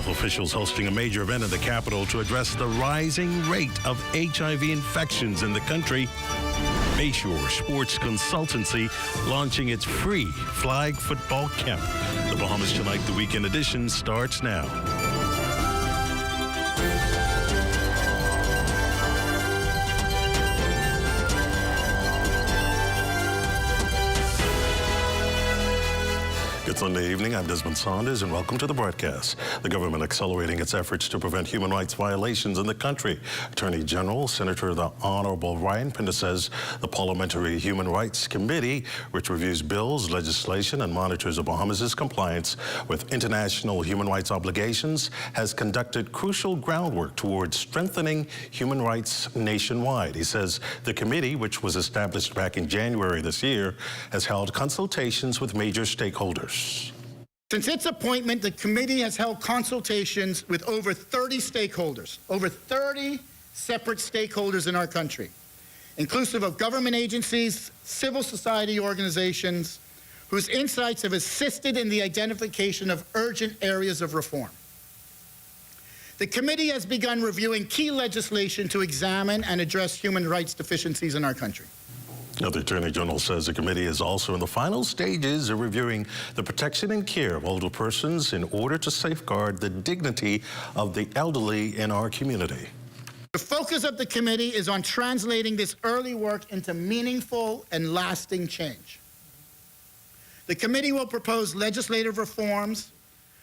Health officials hosting a major event in the capital to address the rising rate of HIV infections in the country. Bayshore Sports Consultancy launching its free flag football camp. The Bahamas Tonight, the weekend edition starts now. Good Sunday evening. I'm Desmond Saunders, and welcome to the broadcast. The government accelerating its efforts to prevent human rights violations in the country. Attorney General Senator the Honorable Ryan Pinda says the Parliamentary Human Rights Committee, which reviews bills, legislation, and monitors the Bahamas' compliance with international human rights obligations, has conducted crucial groundwork towards strengthening human rights nationwide. He says the committee, which was established back in January this year, has held consultations with major stakeholders. Since its appointment, the committee has held consultations with over 30 stakeholders, over 30 separate stakeholders in our country, inclusive of government agencies, civil society organizations, whose insights have assisted in the identification of urgent areas of reform. The committee has begun reviewing key legislation to examine and address human rights deficiencies in our country. Now, the Attorney General says the committee is also in the final stages of reviewing the protection and care of older persons in order to safeguard the dignity of the elderly in our community. The focus of the committee is on translating this early work into meaningful and lasting change. The committee will propose legislative reforms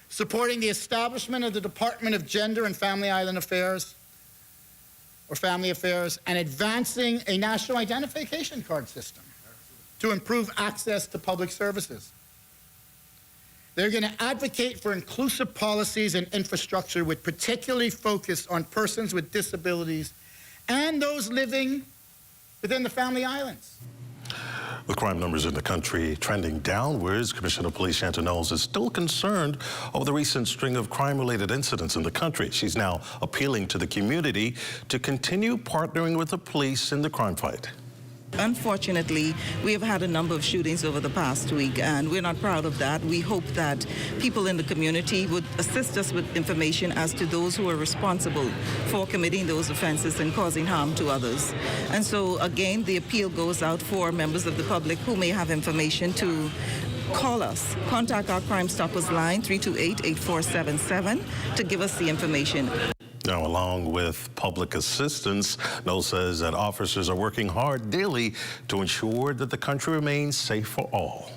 supporting the establishment of the Department of Gender and Family Island Affairs, or Family Affairs, and advancing a national identification card system to improve access to public services. They're going to advocate for inclusive policies and infrastructure with particularly focus on persons with disabilities and those living within the Family Islands. With crime numbers in the country trending downwards, Commissioner of Police Shanta Knowles is still concerned over the recent string of crime-related incidents in the country. She's now appealing to the community to continue partnering with the police in the crime fight. Unfortunately, we have had a number of shootings over the past week, and we're not proud of that. We hope that people in the community would assist us with information as to those who are responsible for committing those offenses and causing harm to others. And so, again, the appeal goes out for members of the public who may have information to call us. Contact our Crime Stoppers line, 328-8477, to give us the information. Now, along with public assistance, Knowles says that officers are working hard daily to ensure that the country remains safe for all.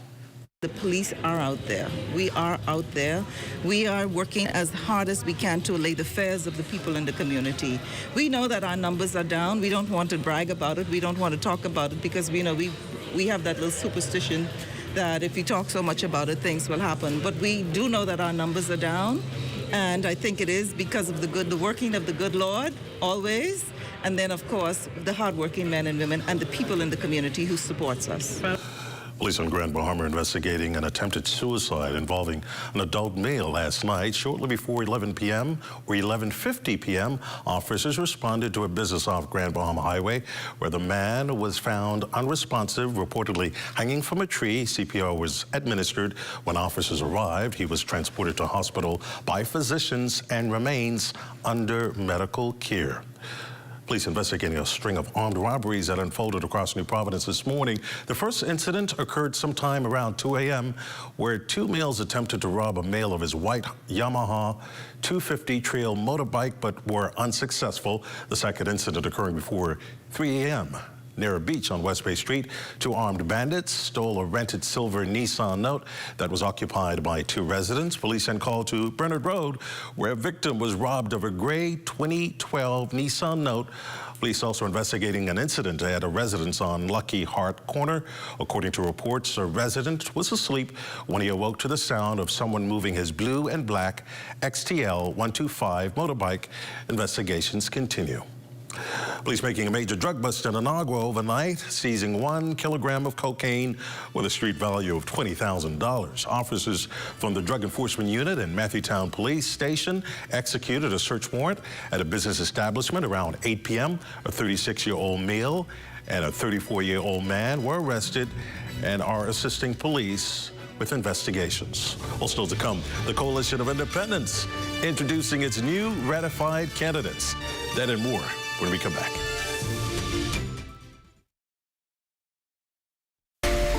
The police are out there. We are out there. We are working as hard as we can to allay the fears of the people in the community. We know that our numbers are down. We don't want to brag about it. We don't want to talk about it because we know we have that little superstition that if we talk so much about it, things will happen. But we do know that our numbers are down. And I think it is because of the working of the good Lord, always. And then, of course, the hardworking men and women and the people in the community who supports us. Police on Grand Bahama investigating an attempted suicide involving an adult male last night. Shortly before 11 p.m. or 11:50 p.m., officers responded to a business off Grand Bahama Highway where the man was found unresponsive, reportedly hanging from a tree. CPR was administered. When officers arrived, he was transported to hospital by physicians and remains under medical care. Police investigating a string of armed robberies that unfolded across New Providence this morning. The first incident occurred sometime around 2 a.m. where two males attempted to rob a male of his white Yamaha 250 trail motorbike but were unsuccessful. The second incident occurring before 3 a.m. near a beach on West Bay Street. Two armed bandits stole a rented silver Nissan Note that was occupied by two residents. Police then called to Bernard Road, where a victim was robbed of a gray 2012 Nissan Note. Police also investigating an incident at a residence on Lucky Heart Corner. According to reports, a resident was asleep when he awoke to the sound of someone moving his blue and black XTL 125 motorbike. Investigations continue. Police making a major drug bust in Inagua overnight, seizing 1 kilogram of cocaine with a street value of $20,000. Officers from the Drug Enforcement Unit and Matthewtown Police Station executed a search warrant at a business establishment around 8 p.m. A 36-year-old male and a 34-year-old man were arrested and are assisting police with investigations. Well, still to come, the Coalition of Independents introducing its new ratified candidates. That and more when we come back.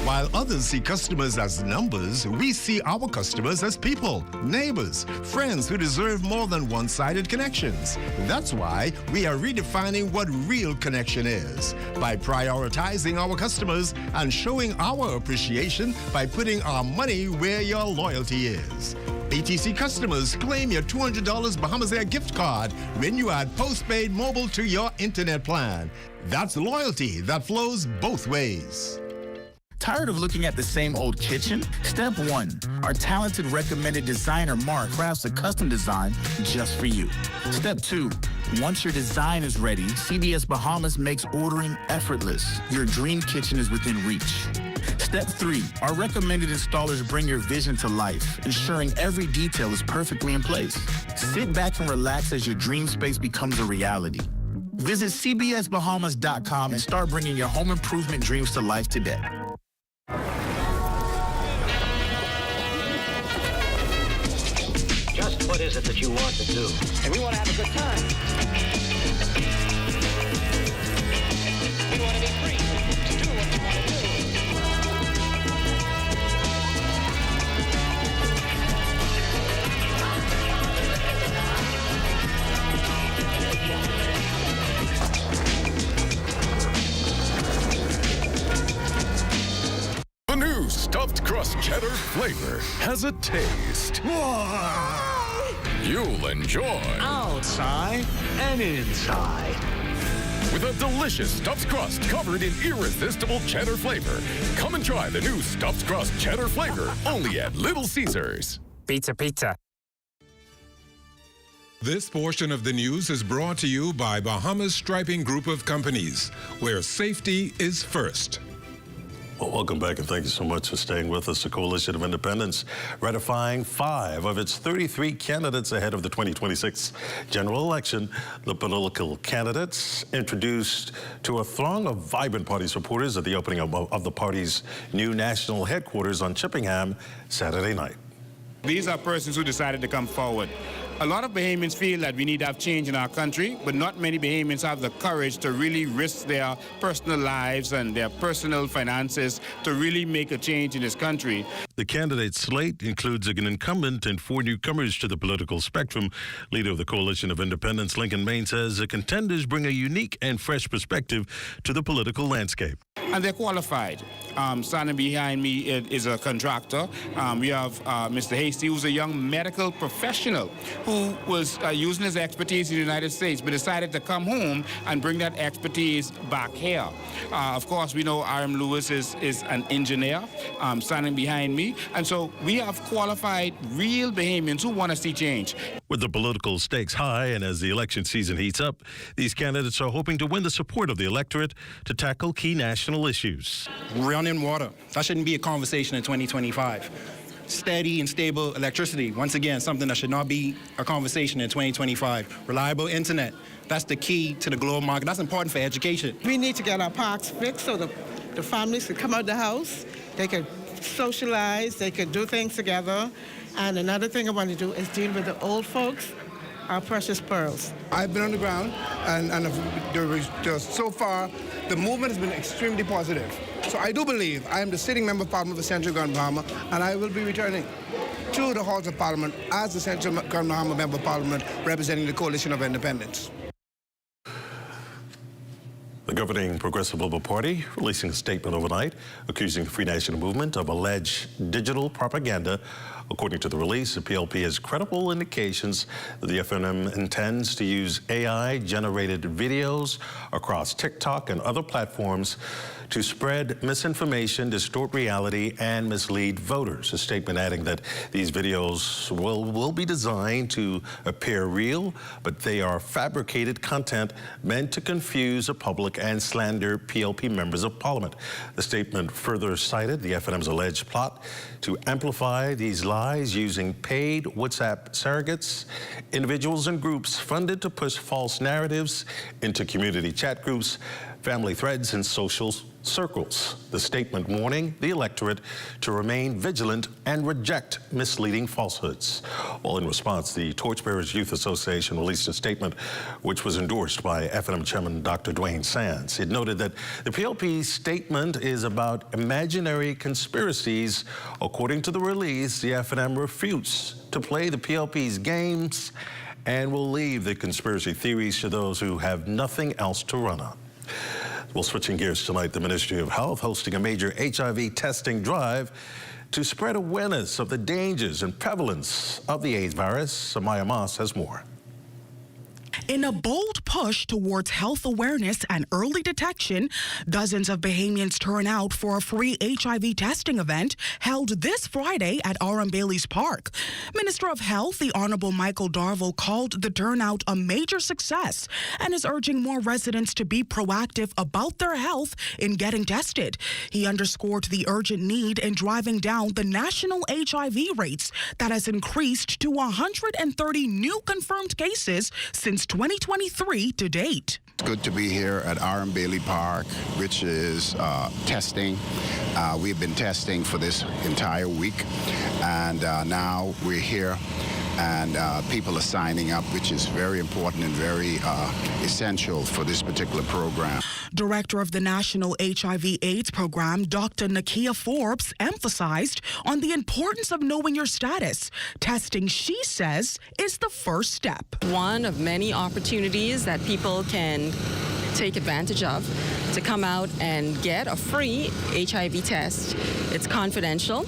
While others see customers as numbers, we see our customers as people, neighbors, friends who deserve more than one-sided connections. That's why we are redefining what real connection is by prioritizing our customers and showing our appreciation by putting our money where your loyalty is. ATC customers, claim your $200 Bahamas Air gift card when you add postpaid mobile to your internet plan. That's loyalty that flows both ways. Tired of looking at the same old kitchen? Step 1. Our talented recommended designer Mark crafts a custom design just for you. Step 2. Once your design is ready, CBS Bahamas makes ordering effortless. Your dream kitchen is within reach. Step 3. Our recommended installers bring your vision to life, ensuring every detail is perfectly in place. Sit back and relax as your dream space becomes a reality. Visit cbsbahamas.com and start bringing your home improvement dreams to life today. Just what is it that you want to do? And we want to have a good time. We want to be free to do what we want to do. The new stuffed crust cheddar flavor has a taste you'll enjoy. Outside and inside. With a delicious stuffed crust covered in irresistible cheddar flavor. Come and try the new stuffed crust cheddar flavor only at Little Caesars. Pizza, pizza. This portion of the news is brought to you by Bahamas Striping Group of Companies, where safety is first. Well, welcome back, and thank you so much for staying with us. The Coalition of Independents ratifying 5 of its 33 candidates ahead of the 2026 general election. The political candidates introduced to a throng of vibrant party supporters at the opening of the party's new national headquarters on Chippingham Saturday night. These are persons who decided to come forward. A lot of Bahamians feel that we need to have change in our country, but not many Bahamians have the courage to really risk their personal lives and their personal finances to really make a change in this country. The candidate slate includes an incumbent and 4 newcomers to the political spectrum. Leader of the Coalition of Independents, Lincoln Main, says the contenders bring a unique and fresh perspective to the political landscape. And they're qualified. Standing behind me is a contractor. We have Mr. Hasty, who's a young medical professional who was using his expertise in the United States, but decided to come home and bring that expertise back here. Of course, we know R.M. Lewis is an engineer standing behind me. And so we have qualified real Bahamians who want to see change. With the political stakes high and as the election season heats up, these candidates are hoping to win the support of the electorate to tackle key national issues. Running water, that shouldn't be a conversation in 2025. Steady and stable electricity, once again, something that should not be a conversation in 2025. Reliable internet, that's the key to the global market. That's important for education. We need to get our parks fixed so the families can come out of the house, they can socialize, they can do things together. And another thing I want to do is deal with the old folks, our precious pearls. I've been on the ground, and so far, the movement has been extremely positive. So I do believe I am the sitting member of Parliament for Central Grand Bahama, and I will be returning to the halls of Parliament as the Central Grand Bahama Member of Parliament representing the Coalition of Independents. The governing Progressive Liberal Party releasing a statement overnight accusing the Free National Movement of alleged digital propaganda. According to the release, the PLP has credible indications that the FNM intends to use AI-generated videos across TikTok and other platforms to spread misinformation, distort reality, and mislead voters. A statement adding that these videos will be designed to appear real, but they are fabricated content meant to confuse the public and slander PLP members of Parliament. The statement further cited the FNM's alleged plot to amplify these lies using paid WhatsApp surrogates, individuals and groups funded to push false narratives into community chat groups, family threads in social circles. The statement warning the electorate to remain vigilant and reject misleading falsehoods. Well, in response, the Torchbearers Youth Association released a statement which was endorsed by F&M Chairman Dr. Dwayne Sands. It noted that the PLP's statement is about imaginary conspiracies. According to the release, the F&M refutes to play the PLP's games and will leave the conspiracy theories to those who have nothing else to run on. Well, switching gears tonight, the Ministry of Health hosting a major HIV testing drive to spread awareness of the dangers and prevalence of the AIDS virus. Samaya Moss has more. In a bold push towards health awareness and early detection, dozens of Bahamians turn out for a free HIV testing event held this Friday at R.M. Bailey's Park. Minister of Health, the Honorable Michael Darville, called the turnout a major success and is urging more residents to be proactive about their health in getting tested. He underscored the urgent need in driving down the national HIV rates that has increased to 130 new confirmed cases since 2023 to date. It's good to be here at R.M. Bailey Park, which is testing. We've been testing for this entire week, and now we're here, and people are signing up, which is very important and very essential for this particular program. Director of the National HIV/AIDS Program, Dr. Nakia Forbes, emphasized on the importance of knowing your status. Testing, she says, is the first step. One of many opportunities that people can take advantage of to come out and get a free HIV test. It's confidential.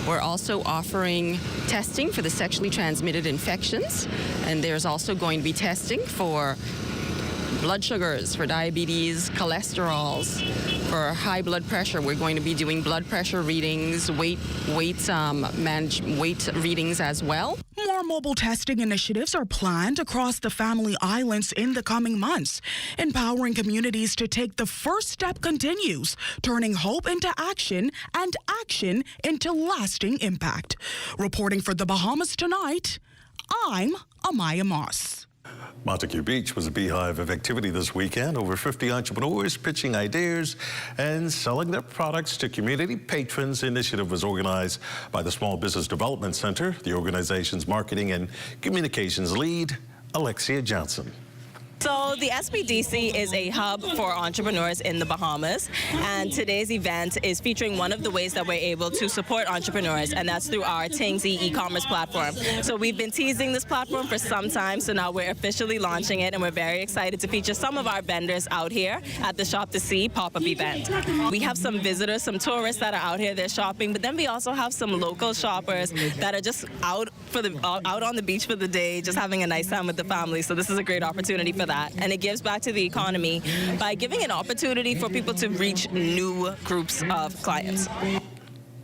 We're also offering testing for the sexually transmitted infections, and there's also going to be testing for blood sugars, for diabetes, cholesterols, for high blood pressure. We're going to be doing blood pressure readings, weight readings as well. More mobile testing initiatives are planned across the Family Islands in the coming months. Empowering communities to take the first step continues, turning hope into action and action into lasting impact. Reporting for the Bahamas Tonight, I'm Amaya Moss. Montague Beach was a beehive of activity this weekend. Over 50 entrepreneurs pitching ideas and selling their products to community patrons. The initiative was organized by the Small Business Development Center. The organization's marketing and communications lead, Alexia Johnson. So the SBDC is a hub for entrepreneurs in the Bahamas, and today's event is featuring one of the ways that we're able to support entrepreneurs, and that's through our Tingsy e-commerce platform. So we've been teasing this platform for some time, so now we're officially launching it, and we're very excited to feature some of our vendors out here at the Shop to See pop-up event. We have some visitors, some tourists that are out here, they're shopping, but then we also have some local shoppers that are just out on the beach for the day, just having a nice time with the family. So this is a great opportunity for that. And it gives back to the economy by giving an opportunity for people to reach new groups of clients.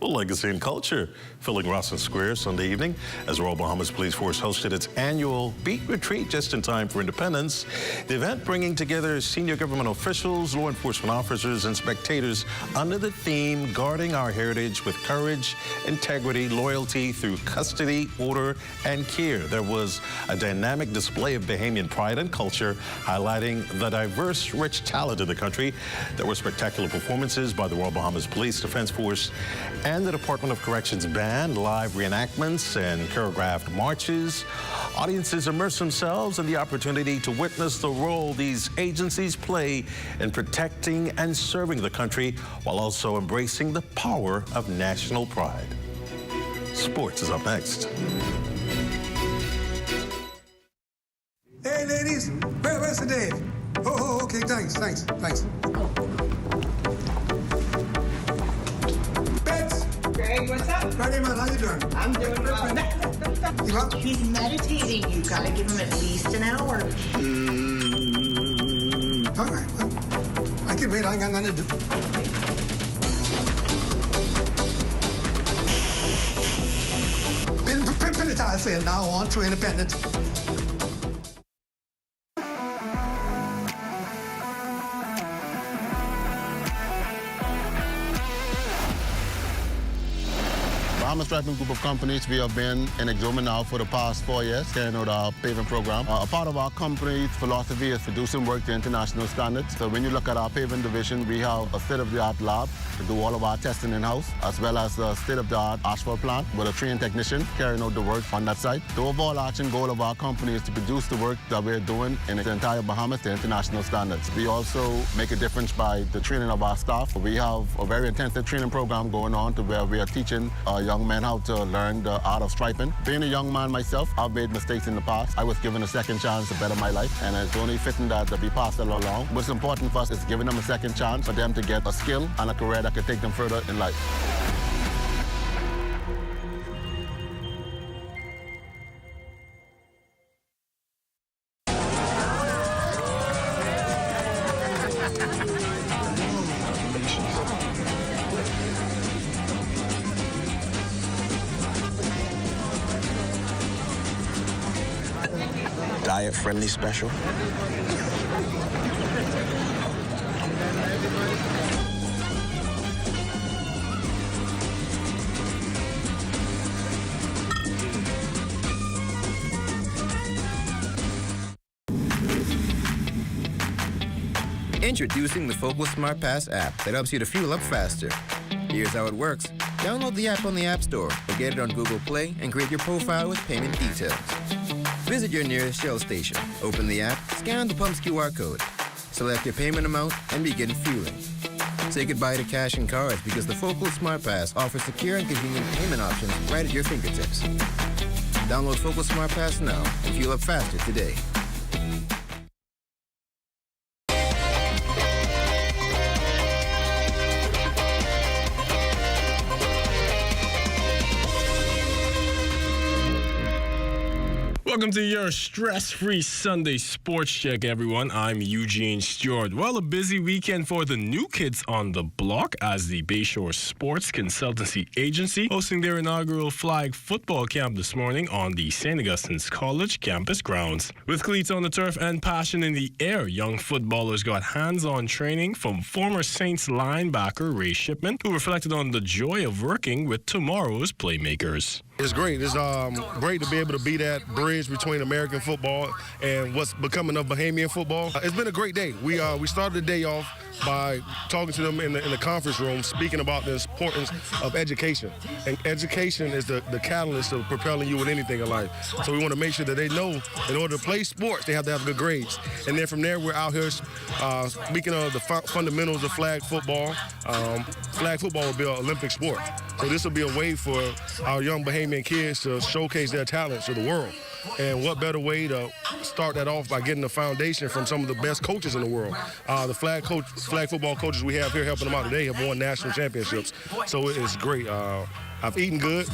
Well, legacy and culture filling Rawson Square Sunday evening as Royal Bahamas Police Force hosted its annual Beat Retreat just in time for Independence. The event bringing together senior government officials, law enforcement officers, and spectators under the theme Guarding Our Heritage with Courage, Integrity, Loyalty through Custody, Order, and Care. There was a dynamic display of Bahamian pride and culture, highlighting the diverse, rich talent of the country. There were spectacular performances by the Royal Bahamas Police Defense Force and the Department of Corrections Band, live reenactments and choreographed marches. Audiences immerse themselves in the opportunity to witness the role these agencies play in protecting and serving the country while also embracing the power of national pride. Sports is up next. Hey, ladies, where's the Dave? Oh, okay, thanks. Greg, what's up? Ready, man, how you doing? I'm doing well. You up? He's meditating. You've got to give him at least an hour. All right, well, I can wait. I ain't got nothing to do. Pin it, I say, now on to Independence. Bahamas Striping Group of Companies, we have been in Exuma now for the past 4 years, carrying out our paving program. A part of our company's philosophy is to do some work to international standards. So when you look at our paving division, we have a state-of-the-art lab to do all of our testing in-house, as well as a state-of-the-art asphalt plant with a trained technician carrying out the work on that site. The overarching goal of our company is to produce the work that we're doing in the entire Bahamas to international standards. We also make a difference by the training of our staff. We have a very intensive training program going on to where we are teaching young men how to learn the art of striping. Being a young man myself, I've made mistakes in the past. I was given a second chance to better my life, and it's only fitting that we pass that along. What's important for us is giving them a second chance for them to get a skill and a career that could take them further in life. Diet-friendly special. Introducing the Focal Smart Pass app that helps you to fuel up faster. Here's how it works. Download the app on the App Store or get it on Google Play and create your profile with payment details. Visit your nearest Shell station. Open the app, scan the pump's QR code. Select your payment amount and begin fueling. Say goodbye to cash and cards because the Focal Smart Pass offers secure and convenient payment options right at your fingertips. Download Focal Smart Pass now and fuel up faster today. Welcome to your stress-free Sunday sports check, everyone. I'm Eugene Stewart. Well, a busy weekend for the new kids on the block as the Bayshore Sports Consultancy Agency hosting their inaugural flag football camp this morning on the St. Augustine's College campus grounds. With cleats on the turf and passion in the air, young footballers got hands-on training from former Saints linebacker Ray Shipman, who reflected on the joy of working with tomorrow's playmakers. It's great. It's great to be able to be that bridge between American football and what's becoming of Bahamian football. It's been a great day. We started the day off by talking to them in the conference room, speaking about the importance of education. And education is the catalyst of propelling you with anything in life. So we want to make sure that they know in order to play sports, they have to have good grades. And then from there, we're out here speaking of the fundamentals of flag football. Flag football will be an Olympic sport. So this will be a way for our young Bahamian kids to showcase their talents to the world. And what better way to start that off by getting the foundation from some of the best coaches in the world. The flag football coaches we have here helping them out today have won national championships. So it's great. I've eaten good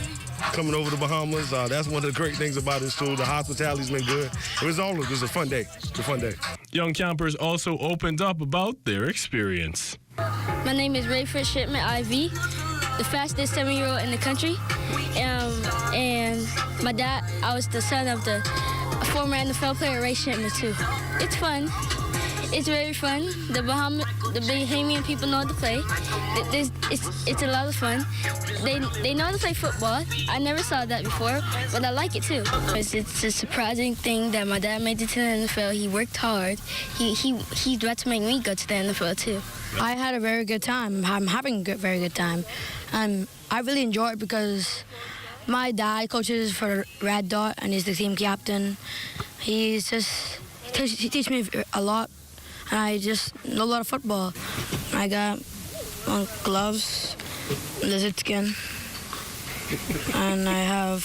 coming over to Bahamas. That's one of the great things about this too. The hospitality's been good. It was a fun day. It's a fun day. Young campers also opened up about their experience. My name is Rayford Shipman IV, the fastest 7-year-old in the country. And my dad, I was the son of the former NFL player Ray Shipman too. It's fun. It's very fun. The Bahamian people know how to play. It's a lot of fun. They know how to play football. I never saw that before, but I like it too. It's a surprising thing that my dad made it to the NFL. He worked hard. He tried to make me go to the NFL too. I had a very good time. I'm having a very good time. I really enjoy it because my dad coaches for Red Dot and he's the team captain. He teaches me a lot, and I just know a lot of football. I got gloves, lizard skin, and I have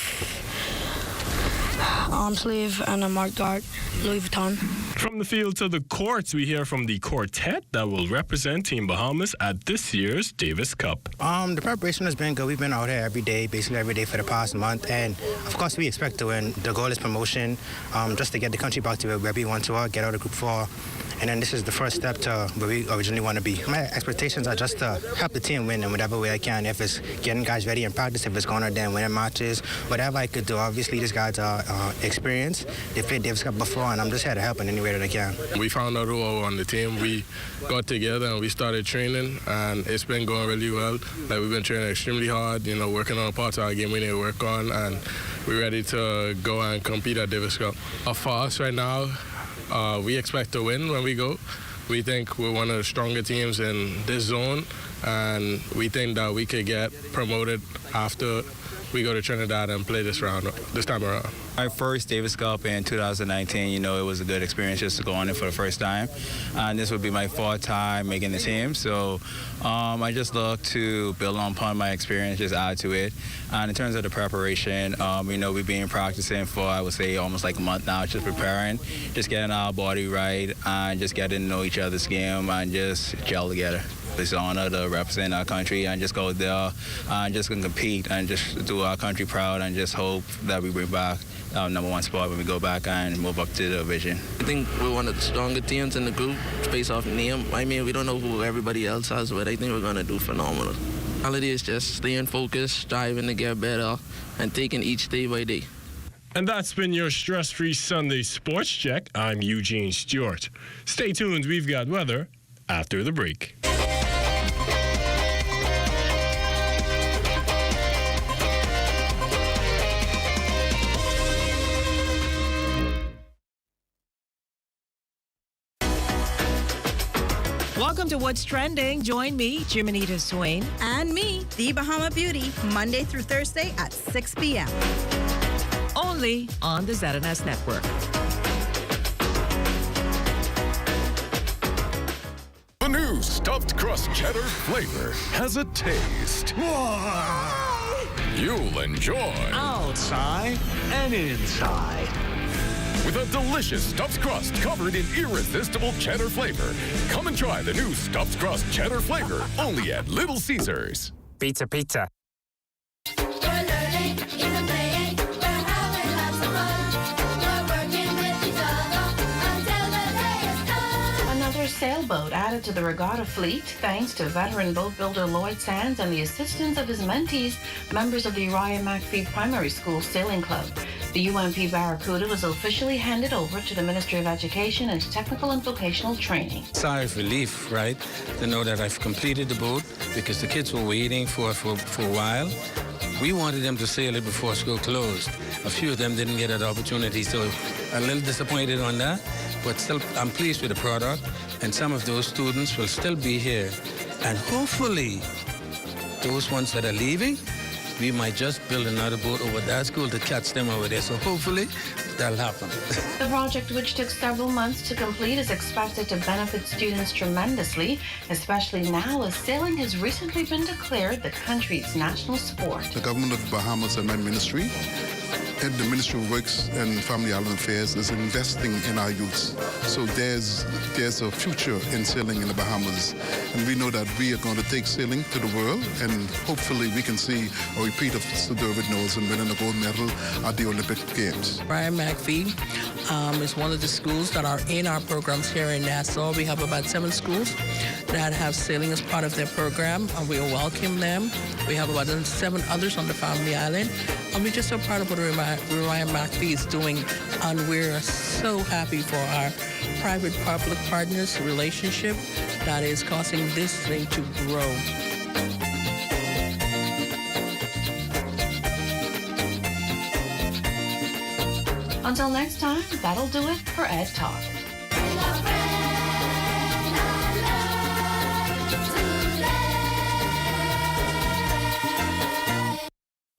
arm sleeve and a marked guard, Louis Vuitton. From the field to the courts, we hear from the quartet that will represent Team Bahamas at this year's Davis Cup. The preparation has been good. We've been out here every day, basically every day for the past month, and of course we expect to win. The goal is promotion, just to get the country back to where we want to get out of Group 4. And then this is the first step to where we originally want to be. My expectations are just to help the team win in whatever way I can. If it's getting guys ready in practice, if it's going out there and winning matches, whatever I could do. Obviously, these guys are experience. They played Davis Cup before, and I'm just here to help in any way that I can. We found out who were on the team. We got together and we started training, and it's been going really well. Like, we've been training extremely hard, working on parts of our game we need to work on, and we're ready to go and compete at Davis Cup. For us right now, we expect to win when we go. We think we're one of the stronger teams in this zone, and we think that we could get promoted after we go to Trinidad and play this time around. My first Davis Cup in 2019, it was a good experience just to go on it for the first time. And this would be my fourth time making the team. So I just look to build upon my experience, just add to it. And in terms of the preparation, we've been practicing for, I would say, almost like a month now, just preparing, just getting our body right, and just getting to know each other's game and just gel together. It's an honor to represent our country and just go there and just compete and just do our country proud and just hope that we bring back our #1 spot when we go back and move up to the division. I think we're one of the stronger teams in the group based off name. I mean, we don't know who everybody else has, but I think we're going to do phenomenal. All it is just staying focused, striving to get better, and taking each day by day. And that's been your stress-free Sunday Sports Check. I'm Eugene Stewart. Stay tuned. We've got weather after the break. Welcome to What's Trending. Join me, Jiminita Swain. And me, the Bahama Beauty, Monday through Thursday at 6 p.m. Only on the ZNS Network. The new stuffed crust cheddar flavor has a taste you'll enjoy. Outside and inside. With a delicious stuffed crust covered in irresistible cheddar flavor. Come and try the new stuffed crust cheddar flavor only at Little Caesars. Pizza, pizza. Another sailboat added to the regatta fleet thanks to veteran boat builder Lloyd Sands and the assistance of his mentees, members of the Uriah McPhee Primary School Sailing Club. The UMP Barracuda was officially handed over to the Ministry of Education and Technical and Vocational Training. Sigh of relief, right, to know that I've completed the boat because the kids were waiting for a while. We wanted them to sail it before school closed. A few of them didn't get that opportunity, so a little disappointed on that, but still I'm pleased with the product, and some of those students will still be here. And hopefully, those ones that are leaving, we might just build another boat over that school to catch them over there. So hopefully that'll happen. The project, which took several months to complete, is expected to benefit students tremendously, especially now as sailing has recently been declared the country's national sport. The government of the Bahamas and my ministry, and the Ministry of Works and Family Island Affairs, is investing in our youths. So there's a future in sailing in the Bahamas. And we know that we are going to take sailing to the world, and hopefully we can see a repeat of Sir David Knowles winning a gold medal at the Olympic Games. Uriah McPhee is one of the schools that are in our programs here in Nassau. We have about 7 schools that have sailing as part of their program, and we welcome them. We have about 7 others on the Family Island, and we're just so proud of what Uriah McPhee is doing, and we're so happy for our private-public partners relationship that is causing this thing to grow. Until next time, that'll do it for Ed Talk.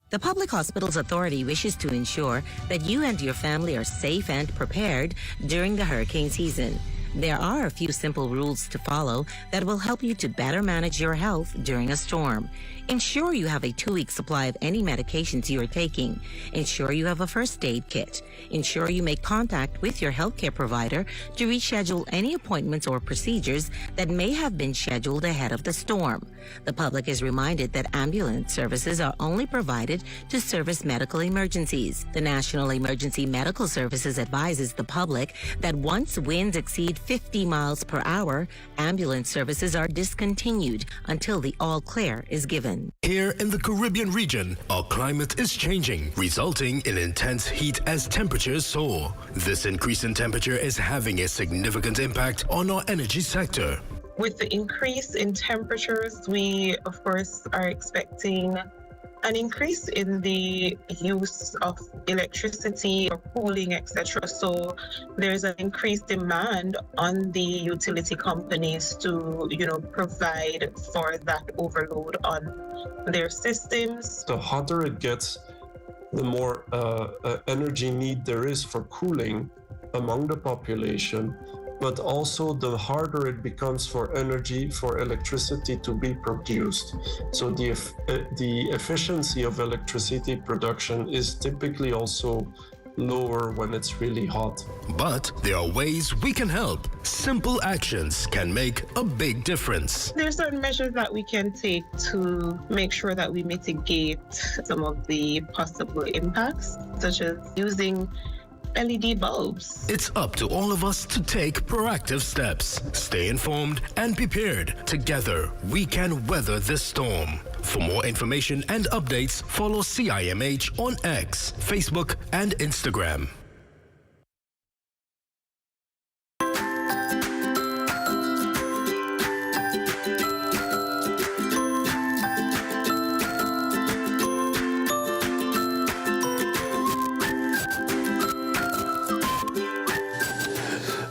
The Public Hospitals Authority wishes to ensure that you and your family are safe and prepared during the hurricane season. There are a few simple rules to follow that will help you to better manage your health during a storm. Ensure you have a 2-week supply of any medications you are taking. Ensure you have a first aid kit. Ensure you make contact with your healthcare provider to reschedule any appointments or procedures that may have been scheduled ahead of the storm. The public is reminded that ambulance services are only provided to service medical emergencies. The National Emergency Medical Services advises the public that once winds exceed 50 miles per hour, ambulance services are discontinued until the all clear is given. Here in the Caribbean region, our climate is changing, resulting in intense heat as temperatures soar. This increase in temperature is having a significant impact on our energy sector. With the increase in temperatures, we, of course, are expecting an increase in the use of electricity or cooling, etc. So there's an increased demand on the utility companies to, provide for that overload on their systems. The hotter it gets, the more energy need there is for cooling among the population, but also the harder it becomes for electricity to be produced. So the efficiency of electricity production is typically also lower when it's really hot. But there are ways we can help. Simple actions can make a big difference. There are certain measures that we can take to make sure that we mitigate some of the possible impacts, such as using LED bulbs. It's up to all of us to take proactive steps. Stay informed and prepared. Together, we can weather this storm. For more information and updates, follow CIMH on X, Facebook, and Instagram.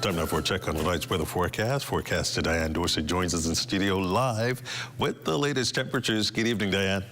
Time now for a check on tonight's weather forecast. Forecaster Diane Dorsey joins us in studio live with the latest temperatures. Good evening, Diane.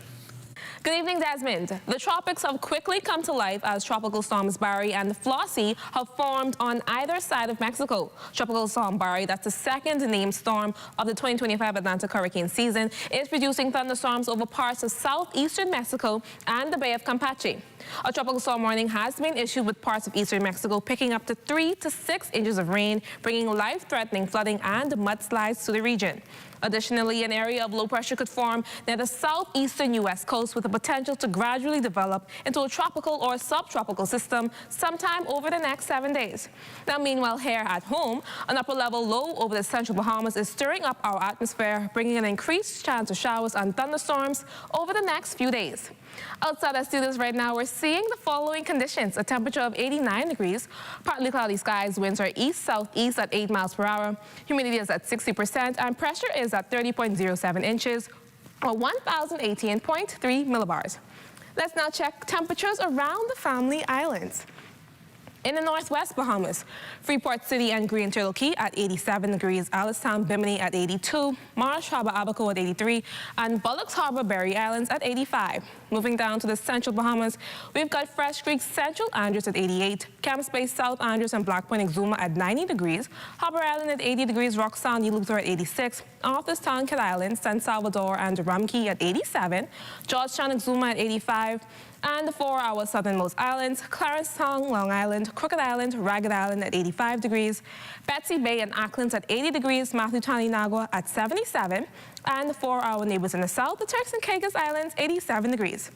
Good evening, Desmond. The tropics have quickly come to life as tropical storms Barry and Flossie have formed on either side of Mexico. Tropical storm Barry, that's the second named storm of the 2025 Atlantic hurricane season, is producing thunderstorms over parts of southeastern Mexico and the Bay of Campeche. A tropical storm warning has been issued with parts of eastern Mexico picking up to 3 to 6 inches of rain, bringing life-threatening flooding and mudslides to the region. Additionally, an area of low pressure could form near the southeastern U.S. coast with the potential to gradually develop into a tropical or subtropical system sometime over the next 7 days. Now, meanwhile, here at home, an upper-level low over the central Bahamas is stirring up our atmosphere, bringing an increased chance of showers and thunderstorms over the next few days. Outside our studios right now, we're seeing the following conditions: a temperature of 89 degrees, partly cloudy skies, winds are east-southeast at 8 miles per hour, humidity is at 60%, and pressure is at 30.07 inches, or 1,018.3 millibars. Let's now check temperatures around the Family Islands. In the northwest Bahamas, Freeport City and Green Turtle Key at 87 degrees, Alistown, Bimini at 82, Marsh Harbor, Abaco at 83, and Bullocks Harbor, Berry Islands at 85. Moving down to the central Bahamas, we've got Fresh Creek, Central Andros at 88, Camps Bay, South Andros, and Black Point, Exuma at 90 degrees, Harbor Island at 80 degrees, Rocksound, Eleuthera at 86, Arthurstown, Kid Island, San Salvador, and Rumkey at 87, Georgetown, Exuma at 85, and the 4-hour southernmost islands, Clarencetown, Long Island, Crooked Island, Ragged Island at 85 degrees, Betsy Bay and Acklands at 80 degrees, Matthewtown, Inagua at 77, and the 4-hour neighbors in the south, the Turks and Caicos Islands, 87 degrees.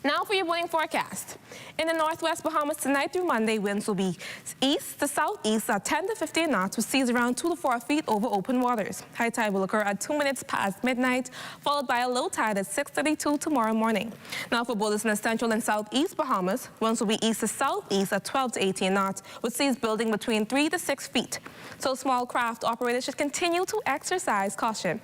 Now for your morning forecast. In the northwest Bahamas tonight through Monday, winds will be east to southeast at 10 to 15 knots with seas around 2 to 4 feet over open waters. High tide will occur at 2 minutes past midnight, followed by a low tide at 6:32 tomorrow morning. Now for borders in the central and southeast Bahamas, winds will be east to southeast at 12 to 18 knots with seas building between 3 to 6 feet. So small craft operators should continue to exercise caution.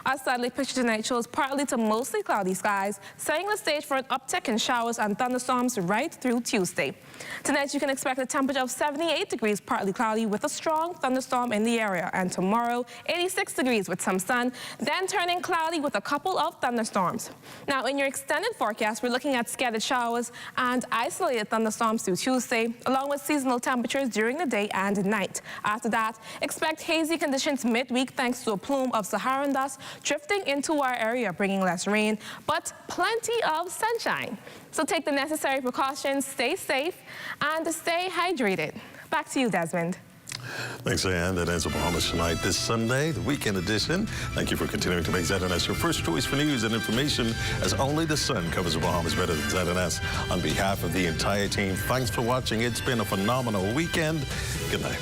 Our satellite picture tonight shows partly to mostly cloudy skies, setting the stage for an uptick in showers and thunderstorms right through Tuesday. Tonight, you can expect a temperature of 78 degrees, partly cloudy, with a strong thunderstorm in the area. And tomorrow, 86 degrees with some sun, then turning cloudy with a couple of thunderstorms. Now, in your extended forecast, we're looking at scattered showers and isolated thunderstorms through Tuesday, along with seasonal temperatures during the day and night. After that, expect hazy conditions midweek thanks to a plume of Saharan dust drifting into our area, bringing less rain, but plenty of sunshine. So take the necessary precautions, stay safe, and stay hydrated. Back to you, Desmond. Thanks, Diane. That ends the Bahamas Tonight this Sunday, the weekend edition. Thank you for continuing to make ZNS your first choice for news and information, as only the sun covers the Bahamas better than ZNS. On behalf of the entire team, thanks for watching. It's been a phenomenal weekend. Good night.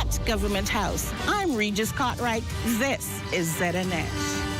at Government House. I'm Regis Cartwright. This is ZNS.